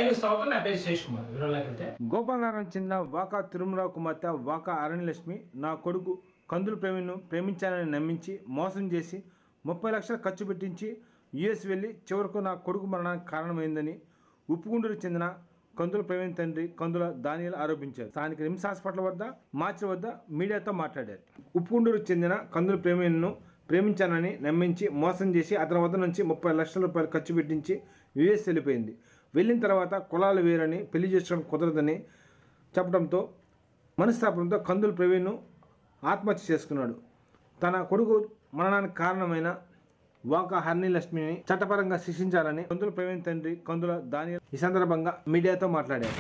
News స్వాగతం. నా పేరు శేష్ కుమార్. వివరాలకు వెళ్తే గోపాలనగరం చెందిన వాకా తిరుమలరావు కుమార్తె వాకా అరణ్యలక్ష్మి నా కొడుకు కందులు ప్రవీణ్ను ప్రేమించానని నమ్మించి మోసం చేసి 30 లక్షలు ఖర్చు పెట్టించి యుఎస్ వెళ్ళి చివరకు నా కొడుకు మరణానికి కారణమైందని ఉప్పుగుండూరు చెందిన కందుల ప్రవీణ్ తండ్రి కందుల దానియల్ ఆరోపించారు. స్థానిక రిమ్స్ హాస్పిటల్ వద్ద మార్చి వద్ద మీడియాతో మాట్లాడారు. ఉప్పుగుండూరు చెందిన కందుల ప్రవీణ్ను ప్రేమించానని నమ్మించి మోసం చేసి అతని వద్ద నుంచి 30 లక్షల రూపాయలు ఖర్చు పెట్టించి యుఎస్ వెళ్ళిపోయింది. వెళ్ళిన తర్వాత కులాలు వేరని పెళ్లి చేసుకోవడం కుదరదని చెప్పడంతో మనస్తాపంతో కందుల ప్రవీణ్ను ఆత్మహత్య చేసుకున్నాడు. తన కొడుకు మరణానికి కారణమైన వాకా హరిణిలక్ష్మిని చట్టపరంగా శిక్షించాలని కందుల ప్రవీణ్ తండ్రి కందుల దానియల్ ఈ సందర్భంగా మీడియాతో మాట్లాడారు.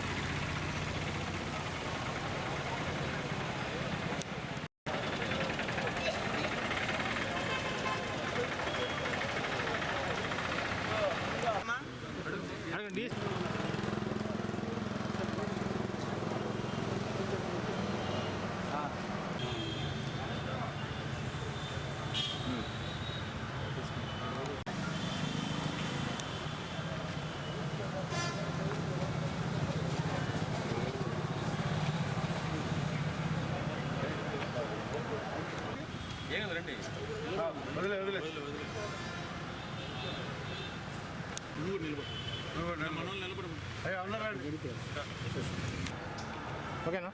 ఓకేనా?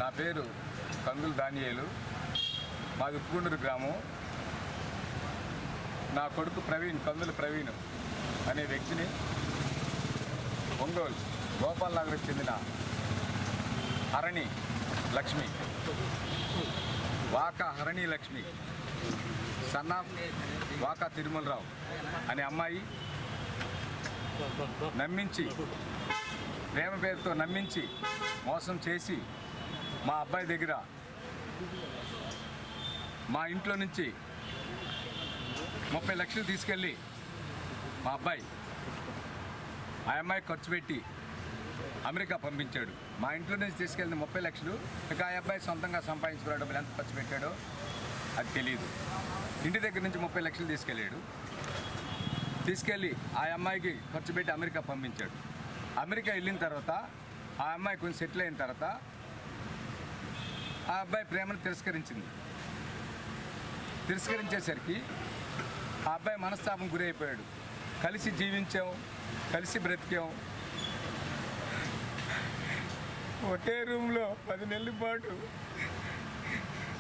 నా పేరు కందుల దానియేలు, మాది ఉప్పుగుండూరు గ్రామం. నా కొడుకు కందుల ప్రవీణ్ అనే వ్యక్తిని ఒంగోలు గోపాలనగర్కి చెందిన హరణి లక్ష్మి, వాకా హరణి లక్ష్మి సన్నా వాకా తిరుమలరావు అనే అమ్మాయి నమ్మించి, ప్రేమ పేరుతో నమ్మించి మోసం చేసి మా అబ్బాయి దగ్గర మా ఇంట్లో నుంచి 30 లక్షలు తీసుకెళ్ళి మా అబ్బాయి ఆ అమ్మాయి ఖర్చు పెట్టి అమెరికా పంపించాడు. మా ఇంట్లో నుంచి తీసుకెళ్ళిన 30 లక్షలు ఇక ఆ అబ్బాయి సొంతంగా సంపాదించుకున్న డబ్బులు ఎంత ఖర్చు పెట్టాడో అది తెలియదు. ఇంటి దగ్గర నుంచి 30 లక్షలు తీసుకెళ్ళి ఆ అమ్మాయికి ఖర్చు పెట్టి అమెరికా పంపించాడు. అమెరికా వెళ్ళిన తర్వాత ఆ అమ్మాయి కొంచెం సెటిల్ అయిన తర్వాత ఆ అబ్బాయి ప్రేమను తిరస్కరించేసరికి ఆ అబ్బాయి మనస్తాపం గురైపోయాడు. కలిసి జీవించాం, కలిసి బ్రతికాం, ఒకే రూమ్లో 10 నెలల పాటు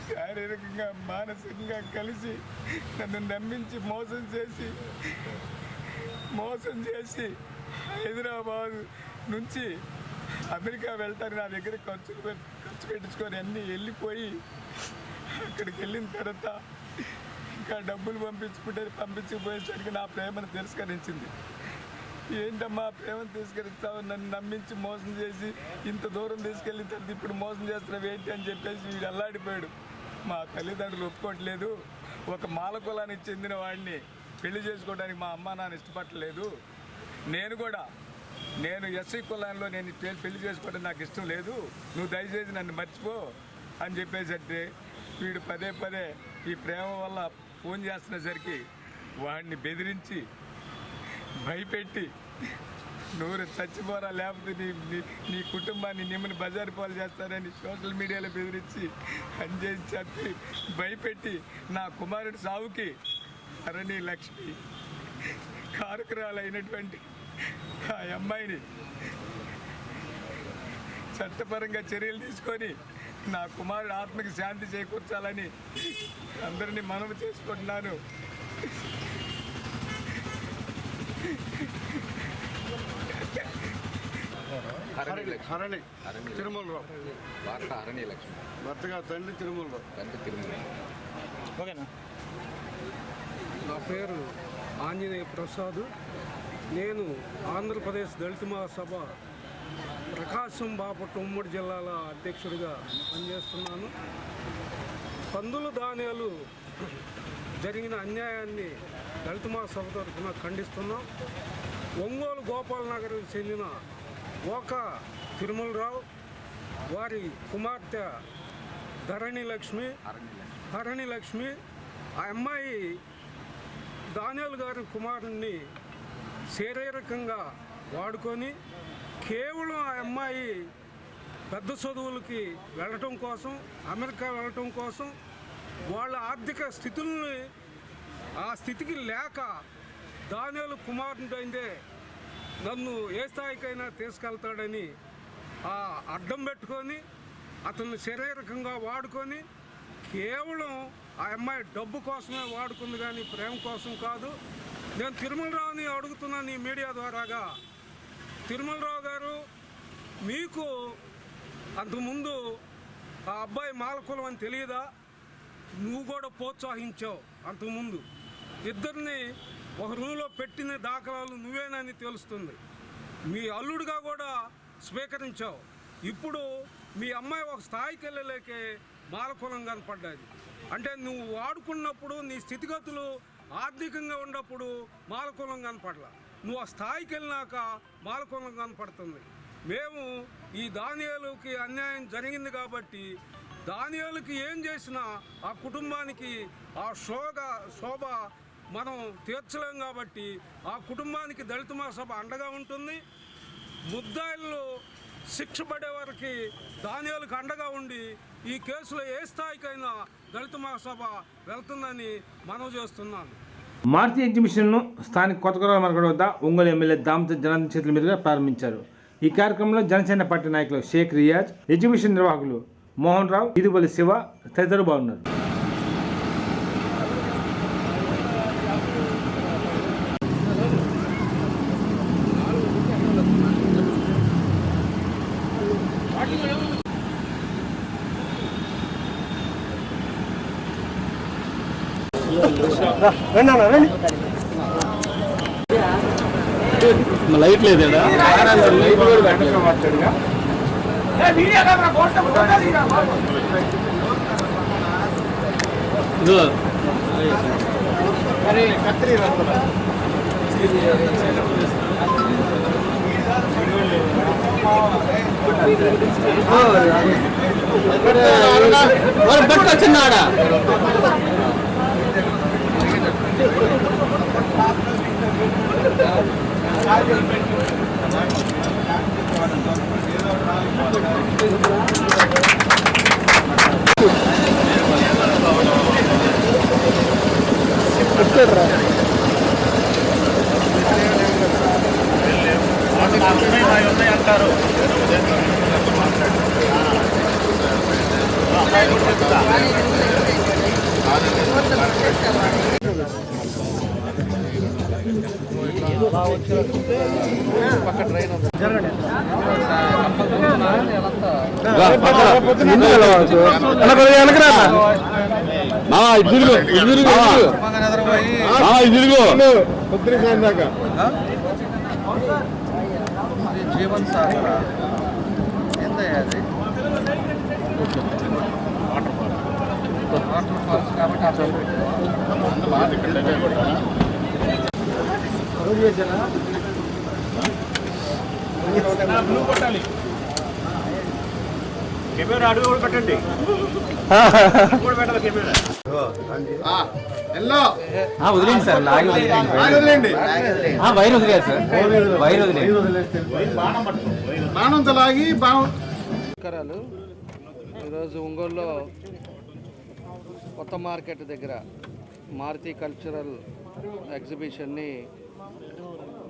శారీరకంగా మానసికంగా కలిసి నన్ను నమ్మించి మోసం చేసి హైదరాబాద్ నుంచి అమెరికా వెళ్తాను నా దగ్గర ఖర్చు పెట్టించుకొని అన్నీ వెళ్ళిపోయి అక్కడికి వెళ్ళిన తర్వాత ఇంకా డబ్బులు పంపించకపోయేసరికి నా ప్రేమను తిరస్కరించింది. ఏంటమ్మా ప్రేమను తిరస్కరిస్తావు, నన్ను నమ్మించి మోసం చేసి ఇంత దూరం తీసుకెళ్ళిన తర్వాత ఇప్పుడు మోసం చేస్తున్నావు ఏంటి అని చెప్పేసి వీడు అల్లాడిపోయాడు. మా తల్లిదండ్రులు ఒప్పుకోవట్లేదు, ఒక మాల కులానికి చెందిన వాడిని పెళ్లి చేసుకోవడానికి మా అమ్మ నాన్న ఇష్టపడలేదు, నేను ఎస్సీ కులాల్లో నేను పెళ్లి చేసుకోవడం నాకు ఇష్టం లేదు, నువ్వు దయచేసి నన్ను మర్చిపో అని చెప్పేసరికి వీడు పదే ఈ ప్రేమ వల్ల ఫోన్ చేస్తున్నసరికి వాడిని బెదిరించి భయపెట్టి నువ్వు చచ్చిపోరా లేకపోతే నీ కుటుంబాన్ని నిమ్మని బజారు పాలు చేస్తారని సోషల్ మీడియాలో బెదిరించి అని చేసి చెప్పి భయపెట్టి నా కుమారుడి సావుకి హరణి లక్ష్మి కారకురాలైనటువంటి ఆ అమ్మాయిని చట్టపరంగా చర్యలు తీసుకొని నా కుమారుడు ఆత్మకి శాంతి చేకూర్చాలని అందరినీ మనవి చేసుకుంటున్నాను. హరణి తిరుమలరావు, వాకా హరణి లక్ష్మి భర్తగా తండ్రి తిరుమలరావు. ఓకేనా? నా పేరు ఆంజనేయ ప్రసాద్. నేను ఆంధ్రప్రదేశ్ దళిత మహాసభ ప్రకాశం బాపట్ల ఉమ్మడి జిల్లాల అధ్యక్షుడిగా పనిచేస్తున్నాను. కందుల దానియాలు జరిగిన అన్యాయాన్ని దళిత మహాసభ తరఫున ఖండిస్తున్నాం. ఒంగోలు గోపాలనగర్కి చెందిన వాకా తిరుమలరావు వారి కుమార్తె హరణి లక్ష్మి ఆ అమ్మాయి దానియేల్ గారి కుమారుణ్ణి శారీరకంగా వాడుకొని కేవలం ఆ అమ్మాయి పెద్ద చదువులకి వెళ్ళటం కోసం, అమెరికా వెళ్ళటం కోసం, వాళ్ళ ఆర్థిక స్థితుల్ని ఆ స్థితికి లేక దానియేల్ కుమారుడైందే నన్ను ఏ స్థాయికైనా తీసుకెళ్తాడని ఆ అడ్డం పెట్టుకొని అతన్ని శారీరకంగా వాడుకొని కేవలం ఆ అమ్మాయి డబ్బు కోసమే వాడుకుంది కానీ ప్రేమ కోసం కాదు. నేను తిరుమలరావుని అడుగుతున్నాను ఈ మీడియా ద్వారాగా, తిరుమలరావు గారు, మీకు అంతకుముందు ఆ అబ్బాయి మాలకులం అని తెలియదా? నువ్వు కూడా ప్రోత్సహించావు. అంతకుముందు ఇద్దరిని ఒక రూమ్లో పెట్టిన దాఖలాలు నువ్వేనని తెలుస్తుంది. మీ అల్లుడిగా కూడా స్వీకరించావు. ఇప్పుడు మీ అమ్మాయి ఒక స్థాయికి వెళ్ళలేకే మాలకులం కనపడ్డది. అంటే నువ్వు వాడుకున్నప్పుడు నీ స్థితిగతులు ఆర్థికంగా ఉన్నప్పుడు మాలకులం కనపడలా, నువ్వు ఆ స్థాయికి వెళ్ళినాక మాలకులం కనపడుతుంది. మేము ఈ దానియేలుకి అన్యాయం జరిగింది కాబట్టి దానియేలుకి ఏం చేసినా ఆ కుటుంబానికి ఆ శోభ మనం తీర్చలేం కాబట్టి ఆ కుటుంబానికి దళిత మహాసభ అండగా ఉంటుంది. ముద్దాయిలు శిక్ష పడే వారికి దానియేలుకి అండగా ఉండి ఈ కేసులో ఏ స్థాయికైనా దళిత మహాసభ వెళ్తుందని మనవి చేస్తున్నాను. మారుతి ఎగ్జిబిషన్ను స్థానిక కొత్తగూడెం మార్కెట్ వద్ద ఒంగోలు ఎమ్మెల్యే దామోదర్ జనార్దన్ చేతుల మీదుగా ప్రారంభించారు. ఈ కార్యక్రమంలో జనసేన పార్టీ నాయకులు షేక్ రియాజ్, ఎగ్జిబిషన్ నిర్వాహకులు మోహన్ రావు, ఇదుబలి శివ తదితరులు బాగున్నారు. లైట్ లేదా పట్టుకొచ్చిందాడా అంటారు. జీవన్ సాగర్ ఏందయ్యా అది? వాటర్ ఫాల్స్ కాబట్టి కెమెరా అడుగు కూడా పెట్టండి. వదిలేండి సార్, వదిలేండి వైర్ వదిలేదు సార్, వైర్ బాణంతో లాగి నమస్కారాలు. ఈరోజు ఒంగోలులో కొత్త మార్కెట్ దగ్గర మారుతి కల్చరల్ ఎగ్జిబిషన్ని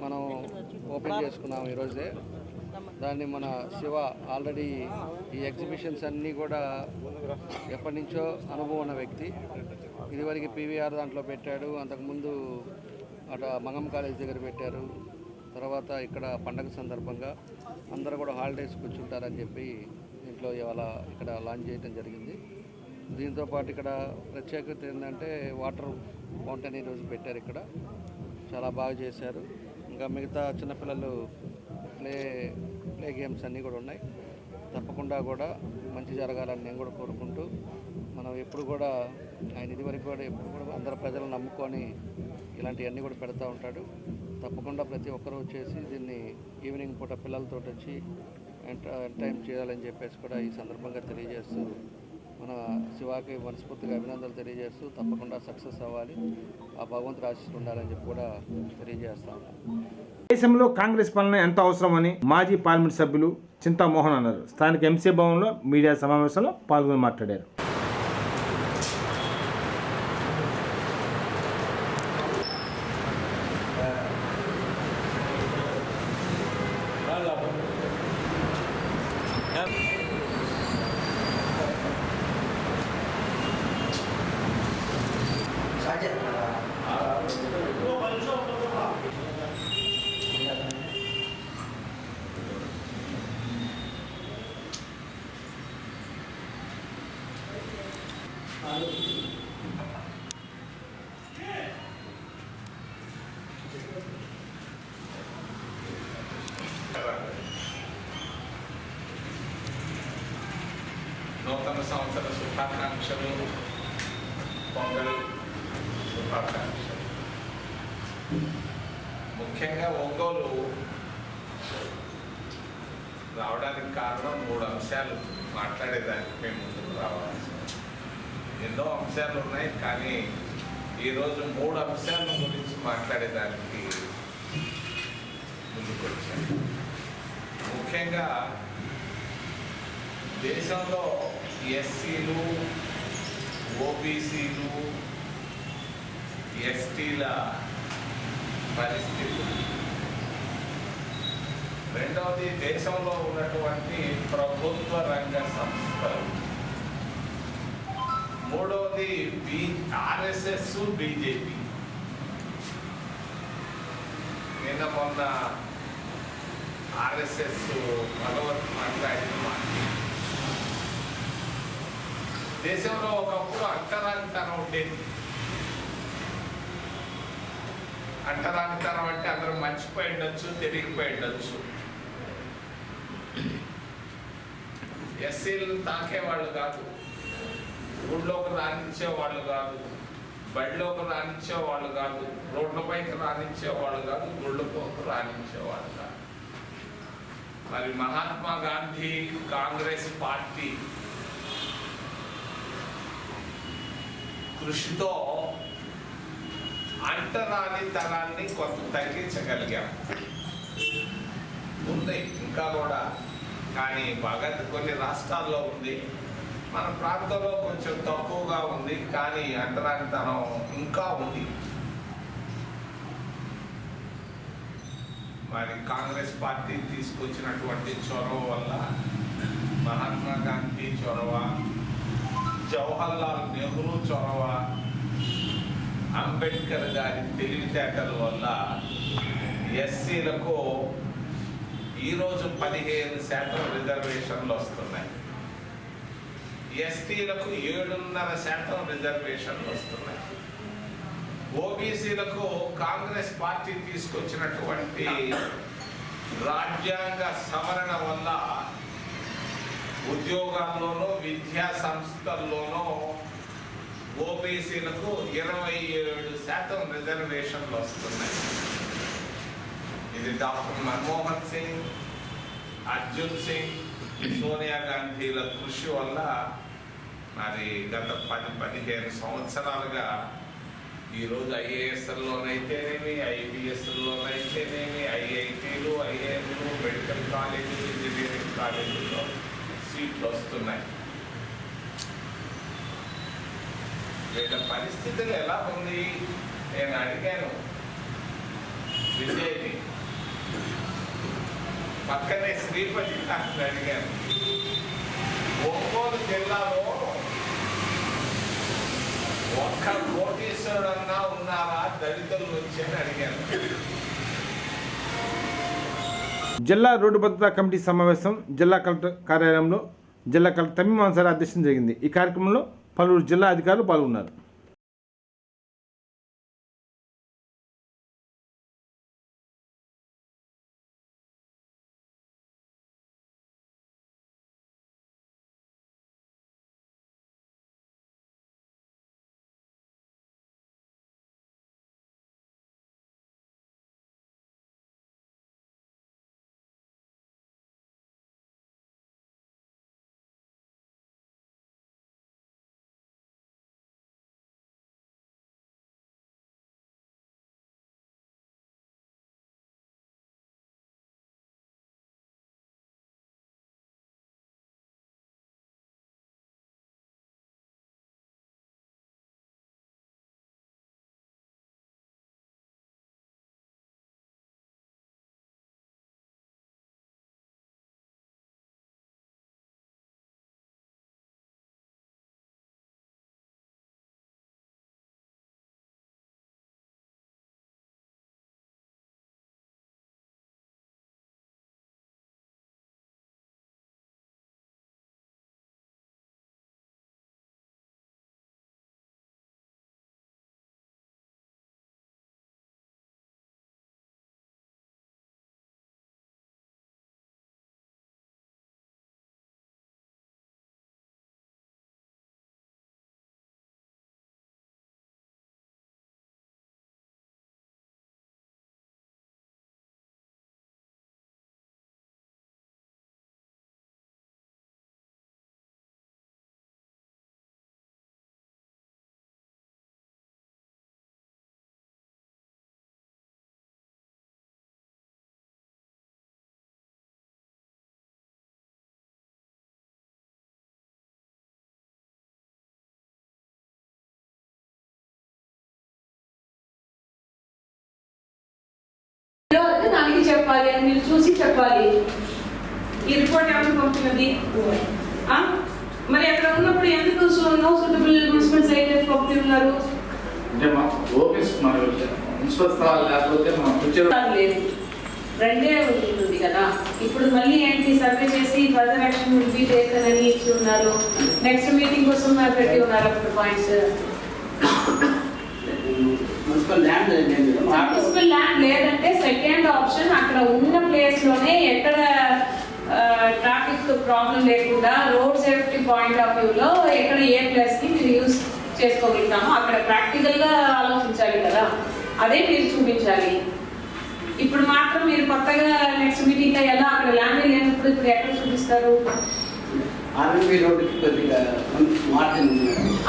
మనం ఓపెన్ చేసుకున్నాం ఈరోజే. దాన్ని మన శివ ఆల్రెడీ ఈ ఎగ్జిబిషన్స్ అన్నీ కూడా ఎప్పటి నుంచో అనుభవం ఉన్న వ్యక్తి. ఇదివరకు పీవీఆర్ దాంట్లో పెట్టాడు, అంతకుముందు అటు మంగం కాలేజ్ దగ్గర పెట్టారు. తర్వాత ఇక్కడ పండగ సందర్భంగా అందరూ కూడా హాలిడేస్ కూర్చుంటారని చెప్పి ఇంట్లో ఇవాళ ఇక్కడ లాంచ్ చేయడం జరిగింది. దీంతోపాటు ఇక్కడ ప్రత్యేకత ఏంటంటే వాటర్ ఫౌంటైన్ ఈరోజు పెట్టారు. ఇక్కడ చాలా బాగా చేశారు. ఇంకా మిగతా చిన్నపిల్లలు ప్లే గేమ్స్ అన్నీ కూడా ఉన్నాయి. తప్పకుండా కూడా మంచి జరగాలని నేను కూడా కోరుకుంటూ, మనం ఎప్పుడు కూడా ఆయన ఇదివరకు కూడా ఎప్పుడు కూడా అందరు ప్రజలను నమ్ముకొని ఇలాంటివన్నీ కూడా పెడతా ఉంటాడు. తప్పకుండా ప్రతి ఒక్కరూ వచ్చేసి దీన్ని ఈవినింగ్ పూట పిల్లలతో వచ్చి ఎంటర్టైన్ చేయాలని చెప్పేసి కూడా ఈ సందర్భంగా తెలియజేస్తూ మన శివాకి మనస్ఫూర్తిగా అభినందనలు తెలియజేస్తూ తప్పకుండా సక్సెస్ అవ్వాలి, ఆ భగవంతుడు ఆశీస్సులు ఉండాలని చెప్పి కూడా తెలియజేస్తా ఉన్నాను. దేశంలో కాంగ్రెస్ పాలన ఎంత అవసరమని మాజీ పార్లమెంట్ సభ్యులు చింతామోహన్ అన్నారు. స్థానిక ఎంసీ భవన్లో మీడియా సమావేశంలో పాల్గొని మాట్లాడారు. నూతన సంవత్సర శుభాకాంక్షలు, పొంగల్ శుభాకాంక్షలు. ముఖ్యంగా ఒంగోలు రావడానికి కారణం 3 అంశాలు మాట్లాడేదానికి మేము ముందుకు రావాల్సి. ఎన్నో అంశాలు ఉన్నాయి, కానీ ఈరోజు 3 అంశాల గురించి మాట్లాడేదానికి ముందుకు వచ్చాను. ముఖ్యంగా దేశంలో ఎస్సీలు, ఓబీసీలు, ఎస్టీల పరిస్థితులు. రెండవది దేశంలో ఉన్నటువంటి ప్రభుత్వ రంగ సంస్థలు. మూడవది ఆర్ఎస్ఎస్, బీజేపీ. నిన్న మొన్న ఆర్ఎస్ఎస్ భగవత్ మాట్లాడిన మాట. దేశంలో ఒకప్పుడు అంటరానితనం ఉండేది. అంటరానితనం అంటే అందరూ మర్చిపోయి ఉండొచ్చు, తెలియకపోయి ఉండొచ్చు. ఎస్సీలను తాకేవాళ్ళు కాదు, ఊళ్ళోకి రాణించేవాళ్ళు కాదు, బడిలోకి రాణించేవాళ్ళు కాదు, రోడ్లపైకి రాణించేవాళ్ళు కాదు, గుళ్ళపోకి రాణించేవాళ్ళు కాదు. మరి మహాత్మా గాంధీ కాంగ్రెస్ పార్టీ కృషితో అంటరానితనాన్ని కొంత తగ్గించగలిగాం. ఉంది ఇంకా కూడా, కానీ బాగా కొన్ని రాష్ట్రాల్లో ఉంది. మన ప్రాంతంలో కొంచెం తక్కువగా ఉంది, కానీ అంటరానితనం ఇంకా ఉంది. మరి కాంగ్రెస్ పార్టీ తీసుకొచ్చినటువంటి చొరవ వల్ల, మహాత్మా గాంధీ చొరవ, జవహర్లాల్ నెహ్రూ చొరవ, అంబేద్కర్ గారి తెలివితేటల వల్ల ఎస్సీలకు ఈరోజు 15% రిజర్వేషన్లు వస్తున్నాయి. ఎస్టీలకు 7.5% రిజర్వేషన్లు వస్తున్నాయి. ఓబీసీలకు కాంగ్రెస్ పార్టీ తీసుకొచ్చినటువంటి రాజ్యాంగ సవరణ వల్ల ఉద్యోగాల్లోనూ, విద్యా సంస్థల్లోనూ ఓబీసీలకు 27% రిజర్వేషన్లు వస్తున్నాయి. ఇది డాక్టర్ మన్మోహన్ సింగ్, అర్జున్ సింగ్, సోనియా గాంధీల కృషి వల్ల మరి గత 10-15 సంవత్సరాలుగా ఈరోజు ఐఏఎస్ఎల్లోనైతేనేమి, ఐబిఎస్ఎల్లోనైతేనేమి, ఐఐటీలు, ఐఐఎంలు, మెడికల్ కాలేజీలు, ఇంజనీరింగ్ కాలేజీల్లో సీట్లు వస్తున్నాయి. వీళ్ళ పరిస్థితులు ఎలా ఉంది నేను అడిగాను విజయ్ని, పక్కనే శ్రీపతి నాకు అడిగాను. ఒంగోలు జిల్లాలో ఒక్క కోటీశ్వరుడన్నా ఉన్నారా దళితుల నుంచి అని అడిగాను. జిల్లా రోడ్డు భద్రతా కమిటీ సమావేశం జిల్లా కలెక్టర్ కార్యాలయంలో జిల్లా కలెక్టర్ తమీం అన్సారీ అధ్యక్షతన జరిగింది. ఈ కార్యక్రమంలో పలువురు జిల్లా అధికారులు పాల్గొన్నారు. చెప్పాలి అని మీరు చూసి చెప్పాలి. ఈ రిపోర్ట్ ఎవరు పంపినది? మరి అక్కడ ఉన్నప్పుడు ఎందుకు నో సూటబుల్ మున్సిపల్ సైట్ పంపి ఉన్నారు? లేదు, రెండే ఉంటుంది కదా. ఇప్పుడు మళ్ళీ ఏంటి సర్వే చేసి further action will be taken అని ఇచ్చి ఉన్నారు. నెక్స్ట్ మీటింగ్ కోసం పెట్టి ఉన్నారు అప్పుడు పాయింట్స్. మున్సిపల్ ల్యాండ్ లేదంటే సెకండ్ ఆప్షన్ అక్కడ ఉన్న ప్లేస్ లోనే ఎక్కడ ట్రాఫిక్ ప్రాబ్లం లేకుండా రోడ్ సేఫ్టీ పాయింట్ ఆఫ్ వ్యూలో ఎక్కడ ఏ ప్లేస్ ని మీరు యూజ్ చేసుకోగలుగుతామో అక్కడ ప్రాక్టికల్ గా ఆలోచించాలి కదా. అదే మీరు చూపించాలి. ఇప్పుడు మాత్రం మీరు కొత్తగా నెక్స్ట్ మీటింగ్ లో ఎలా అక్కడ ల్యాండ్ లేనప్పుడు ఇప్పుడు ఎక్కడ చూపిస్తారు?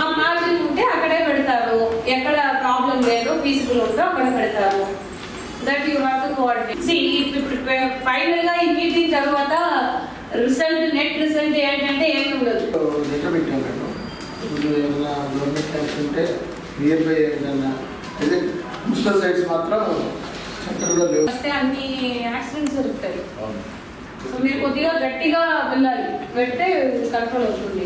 ఆ మార్జిన్ ఉంటే అక్కడే పెడతారు. ఎక్కడ ప్రాబ్లం లేదో ఫీజిబుల్ ఉందో అక్కడ పెడతారు. That you have to coordinate. సి ఫైనల్ గా ఈ మీటింగ్ తర్వాత రిజల్ట్ నెట్ రిజల్ట్ ఏంటంటే ఏమి ఉండదు. మున్సిపల్ సైట్స్ మాత్రం వస్తే అన్ని యాక్సిడెంట్స్ జరుగుతాయి. సో మీరు కొద్దిగా గట్టిగా వెళ్ళాలి, పెడితే కంట్రోల్ అవుతుంది.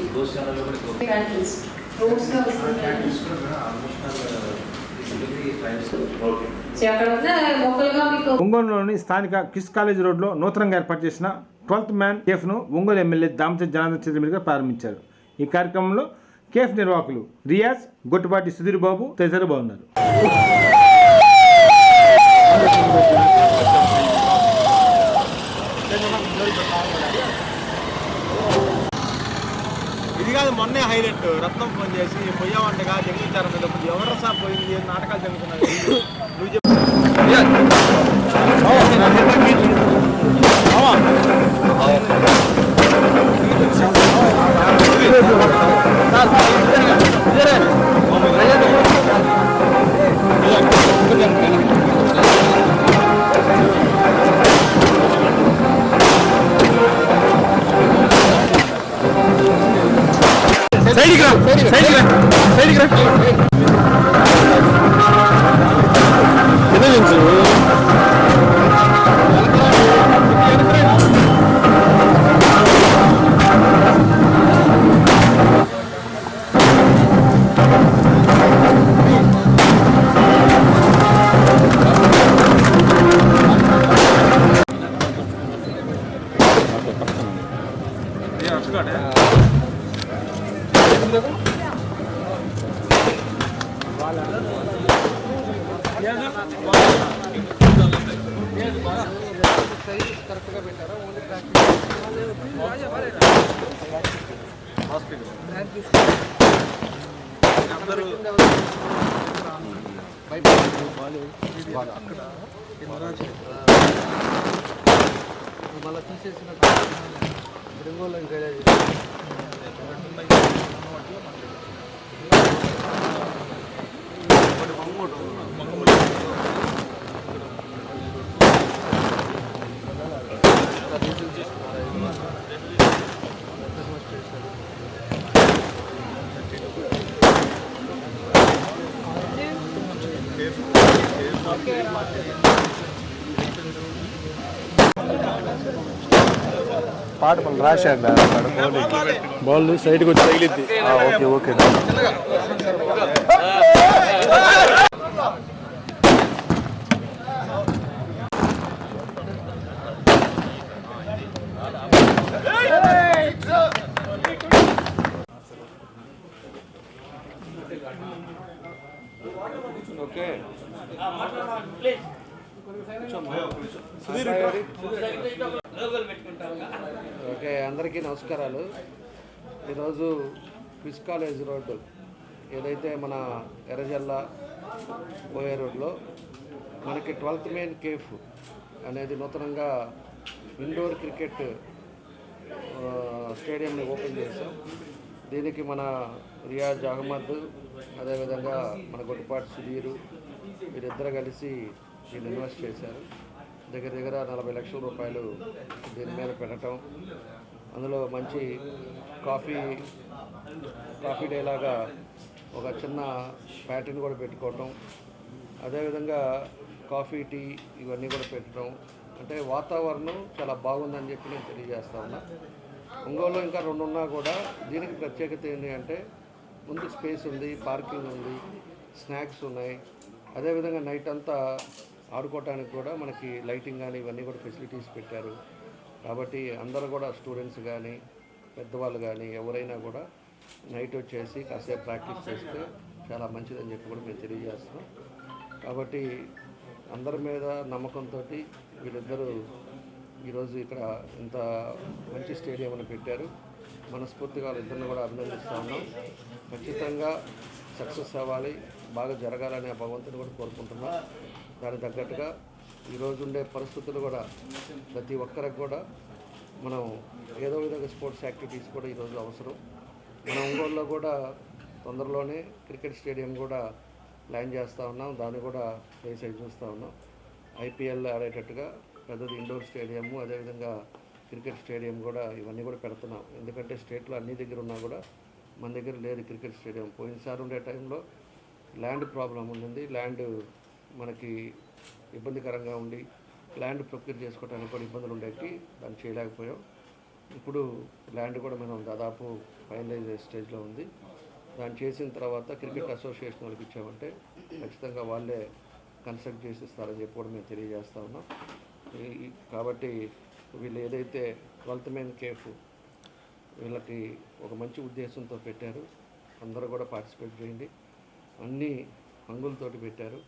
ఒంగోలులోని స్థానిక కిస్ కాలేజ్ రోడ్లో నూతనంగా ఏర్పాటు చేసిన 12th మ్యాన్ కేఫ్ను ఒంగోలు ఎమ్మెల్యే దామచంద్ర జనార్దన్ చేతుల మీదుగా ప్రారంభించారు. ఈ కార్యక్రమంలో కేఫ్ నిర్వాహకులు రియాజ్, గొట్టుపాటి సుధీర్ బాబు తదితరులు బాగున్నారు. ఇది కాదు మొన్నే హైలైట్. రత్నం ఫోన్ చేసి పోయావంటగా జంగిలించారు మీద ఎవరు సార్ పోయింది, నాటకాలు జరుగుతున్నాయి నువ్వు చెప్పు. మళ్ళీ తీసేసిన పాట మనం రాశాడు బాల్ సైడ్కి వచ్చి తగిలిద్ది. ఓకే ఓకే, అందరికీ నమస్కారాలు. ఈరోజు క్విస్ కాలేజ్ రోడ్డు ఏదైతే మన ఎర్రజల్ల పోయే రోడ్లో మనకి 12th మెయిన్ కేఫ్ అనేది నూతనంగా ఇండోర్ క్రికెట్ స్టేడియంని ఓపెన్ చేశాం. దీనికి మన రియాజ్ అహ్మద్, అదేవిధంగా మన గొట్టుపాటి సుధీరు వీరిద్దరు కలిసి దీన్ని ఇన్వెస్ట్ చేశారు. దగ్గర 40 లక్షల రూపాయలు దీని మీద పెట్టడం, అందులో మంచి కాఫీ డే లాగా ఒక చిన్న ప్యాటర్న్ కూడా పెట్టుకోవటం, అదేవిధంగా కాఫీ టీ ఇవన్నీ కూడా పెట్టడం, అంటే వాతావరణం చాలా బాగుందని చెప్పి నేను తెలియజేస్తా ఉన్నా. ఒంగోలులో ఇంకా 2 ఉన్నా కూడా దీనికి ప్రత్యేకత ఏంటి అంటే ముందు స్పేస్ ఉంది, పార్కింగ్ ఉంది, స్నాక్స్ ఉన్నాయి. అదేవిధంగా నైట్ అంతా ఆడుకోవటానికి కూడా మనకి లైటింగ్ కానీ ఇవన్నీ కూడా ఫెసిలిటీస్ పెట్టారు. కాబట్టి అందరూ కూడా స్టూడెంట్స్ కానీ పెద్దవాళ్ళు కానీ ఎవరైనా కూడా నైట్ వచ్చేసి కాసేపు ప్రాక్టీస్ చేస్తే చాలా మంచిదని చెప్పి కూడా మేము తెలియజేస్తున్నాం. కాబట్టి అందరి మీద నమ్మకంతో వీళ్ళిద్దరూ ఈరోజు ఇక్కడ ఇంత మంచి స్టేడియం అని పెట్టారు. మనస్ఫూర్తిగా వాళ్ళిద్దరిని కూడా అభినందిస్తూ ఉన్నాం. ఖచ్చితంగా సక్సెస్ అవ్వాలి, బాగా జరగాలని ఆ భగవంతుని కూడా కోరుకుంటున్నాం. దానికి తగ్గట్టుగా ఈరోజు ఉండే పరిస్థితులు కూడా ప్రతి ఒక్కరికి కూడా మనం ఏదో విధంగా స్పోర్ట్స్ యాక్టివిటీస్ కూడా ఈరోజు అవసరం. మన ఒంగోలులో కూడా తొందరలోనే క్రికెట్ స్టేడియం కూడా ప్లాన్ చేస్తూ ఉన్నాం. దాన్ని కూడా ప్లేస్ అయి చూస్తూ ఉన్నాం. ఐపీఎల్ ఆడేటట్టుగా పెద్దది ఇండోర్ స్టేడియము, అదేవిధంగా క్రికెట్ స్టేడియం కూడా ఇవన్నీ కూడా పెడుతున్నాం. ఎందుకంటే స్టేట్లో అన్ని దగ్గర ఉన్నా కూడా మన దగ్గర లేదు క్రికెట్ స్టేడియం. పోయినసారి ఉండే టైంలో ల్యాండ్ ప్రాబ్లం ఉండింది. ల్యాండ్ మనకి ఇబ్బందికరంగా ఉండి ల్యాండ్ ప్రొక్యూర్ చేసుకోవడానికి కూడా ఇబ్బందులు ఉండేవి, దాన్ని చేయలేకపోయాం. ఇప్పుడు ల్యాండ్ కూడా మనం దాదాపు ఫైనలైజ్ స్టేజ్లో ఉంది. దాన్ని చేసిన తర్వాత క్రికెట్ అసోసియేషన్ వాళ్ళకి ఇచ్చామంటే ఖచ్చితంగా వాళ్ళే కన్స్ట్రక్ట్ చేసి ఇస్తారని చెప్పి కూడా మేము తెలియజేస్తూ ఉన్నాం. కాబట్టి వీళ్ళు ఏదైతే 12th మెయిన్ కేఫ్ వీళ్ళకి ఒక మంచి ఉద్దేశంతో పెట్టారు. అందరూ కూడా పార్టిసిపేట్ చేయండి. అన్ని హంగులతోటి పెట్టారు.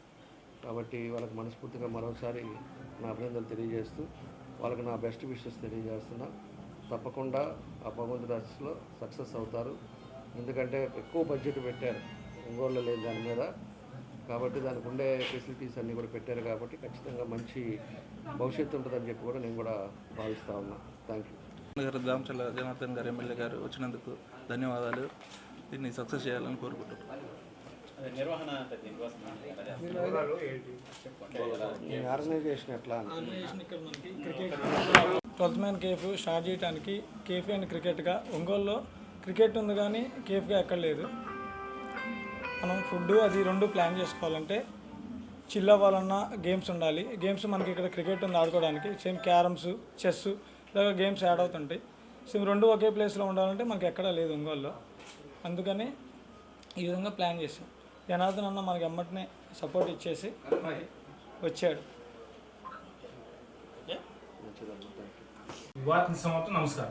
కాబట్టి వాళ్ళకి మనస్ఫూర్తిగా మరోసారి నా అభినందనలు తెలియజేస్తూ వాళ్ళకి నా బెస్ట్ విషెస్ తెలియజేస్తున్నా. తప్పకుండా ఆ భగవంతుడి ఆశీస్సులో సక్సెస్ అవుతారు. ఎందుకంటే ఎక్కువ బడ్జెట్ పెట్టారు ఒంగోలులో లేదు దాని మీద. కాబట్టి దానికి ఉండే ఫెసిలిటీస్ అన్నీ కూడా పెట్టారు. కాబట్టి ఖచ్చితంగా మంచి భవిష్యత్తు ఉంటుందని చెప్పి కూడా నేను కూడా భావిస్తూ ఉన్నా. Thank you. గారు దామచల్ల జనార్దన్ గారు ఎమ్మెల్యే గారు వచ్చినందుకు ధన్యవాదాలు. దీన్ని సక్సెస్ చేయాలని కోరుకుంటున్నాను. ఆర్గనైజేషన్ ఎట్లా 12th మెయిన్ కేఫ్ స్టార్ట్ చేయడానికి కేఫ్ అండ్ క్రికెట్గా ఒంగోలులో క్రికెట్ ఉంది కానీ కేఫ్గా ఎక్కడ లేదు. మనం ఫుడ్ అది 2 ప్లాన్ చేసుకోవాలంటే చిల్ అవ్వాలన్నా గేమ్స్ ఉండాలి. గేమ్స్ మనకి ఇక్కడ క్రికెట్ ఉంది ఆడుకోవడానికి, సేమ్ క్యారమ్స్, చెస్ ఇలాగ గేమ్స్ యాడ్ అవుతుంటాయి. సేమ్ 2 ఒకే ప్లేస్లో ఉండాలంటే మనకి ఎక్కడా లేదు ఒంగోలులో. అందుకని ఈ విధంగా ప్లాన్ చేసాం. జనార్దన్ అన్న మనకి ఎమ్మటినే సపోర్ట్ ఇచ్చేసి వచ్చాడు. వార్త సమాప్తం. నమస్కారం.